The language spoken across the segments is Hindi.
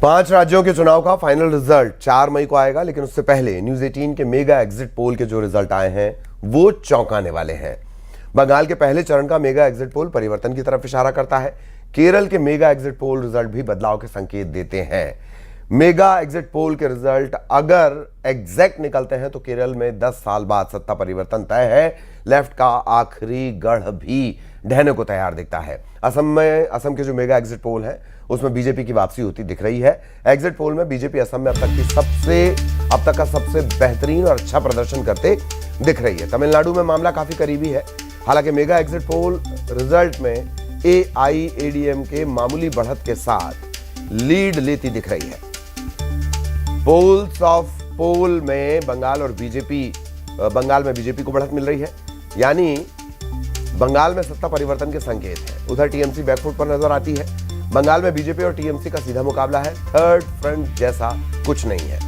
5 राज्यों के चुनाव का फाइनल रिजल्ट 4 मई को आएगा, लेकिन उससे पहले न्यूज 18 के मेगा एग्जिट पोल के जो रिजल्ट आए हैं वो चौंकाने वाले हैं। बंगाल के पहले चरण का मेगा एग्जिट पोल परिवर्तन की तरफ इशारा करता है। केरल के मेगा एग्जिट पोल रिजल्ट भी बदलाव के संकेत देते हैं। मेगा एग्जिट पोल के रिजल्ट अगर एग्जैक्ट निकलते हैं तो केरल में 10 साल बाद सत्ता परिवर्तन तय है। लेफ्ट का आखिरी गढ़ भी ढहने को तैयार दिखता है। असम के जो मेगा एग्जिट पोल है उसमें बीजेपी की वापसी होती दिख रही है। एग्जिट पोल में बीजेपी असम में अब तक का सबसे बेहतरीन और अच्छा प्रदर्शन करते दिख रही है। तमिलनाडु में मामला काफी करीबी है। हालांकि मेगा एग्जिट पोल रिजल्ट में AIADMK मामूली बढ़त के साथ लीड लेती दिख रही है। पोल्स ऑफ पोल में बंगाल में बीजेपी को बढ़त मिल रही है, यानी बंगाल में सत्ता परिवर्तन के संकेत हैं। उधर टीएमसी बैकफुट पर नजर आती है। बंगाल में बीजेपी और टीएमसी का सीधा मुकाबला है। थर्ड फ्रंट जैसा कुछ नहीं है।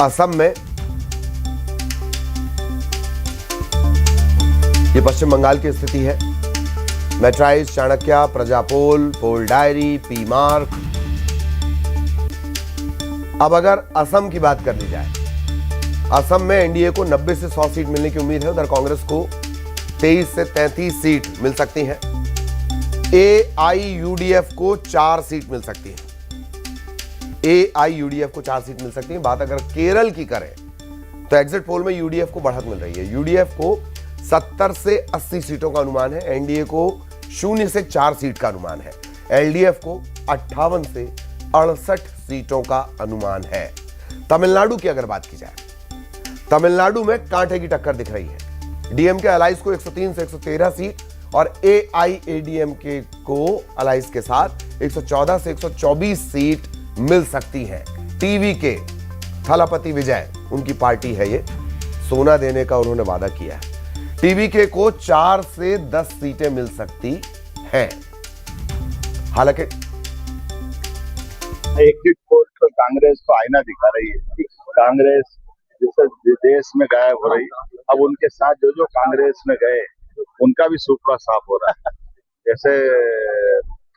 असम में ये पश्चिम बंगाल की स्थिति है। मैट्राइज, चाणक्य, प्रजापोल, पोल डायरी, पी मार्क। अब अगर असम की बात कर ली जाए, असम में एनडीए को 90 से 100 सीट मिलने की उम्मीद है। उधर कांग्रेस को 23 से 33 सीट मिल सकती हैं। AIUDF को 4 सीट मिल सकती है। AIUDF को 4 सीट मिल सकती है। बात अगर केरल की करें तो एग्जिट पोल में यूडीएफ को बढ़त मिल रही है। यूडीएफ को 70 से 80 सीटों का अनुमान है। एनडीए को 0 से 4 सीट का अनुमान है। एलडीएफ को 58 से 68 सीटों का अनुमान है। तमिलनाडु की अगर बात की जाए, तमिलनाडु में कांटे की टक्कर दिख रही है। डीएमके अलायंस को 103 से 113 सीट और AIADMK को अलायंस के साथ 114 से 124 सीट मिल सकती हैं। टीवी के थलापति विजय, उनकी पार्टी है ये, सोना देने का उन्होंने वादा किया है। टीवीके को 4 से 10 सीटें मिल सकती हैं। हालांकि एग्जिट पोल तो कांग्रेस को आईना दिखा रही है। कांग्रेस जैसे देश में गायब हो रही, अब उनके साथ जो कांग्रेस में गए उनका भी सूखा साफ हो रहा है। जैसे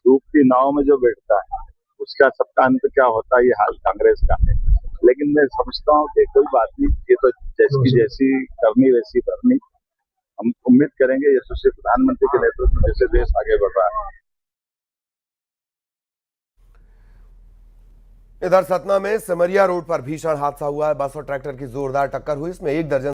डूबती नाव में जो बैठता है उसका सबका अंत क्या होता है, ये हाल कांग्रेस का है। लेकिन मैं समझता हूँ कि कोई बात नहीं, ये तो जैसी करनी वैसी करनी। हम उम्मीद करेंगे यशस्वी प्रधानमंत्री के नेतृत्व में जैसे देश आगे बढ़ रहा है। इधर सतना में सिमरिया रोड पर भीषण हादसा हुआ है। बस और ट्रैक्टर की जोरदार टक्कर हुई। इसमें 1 दर्जन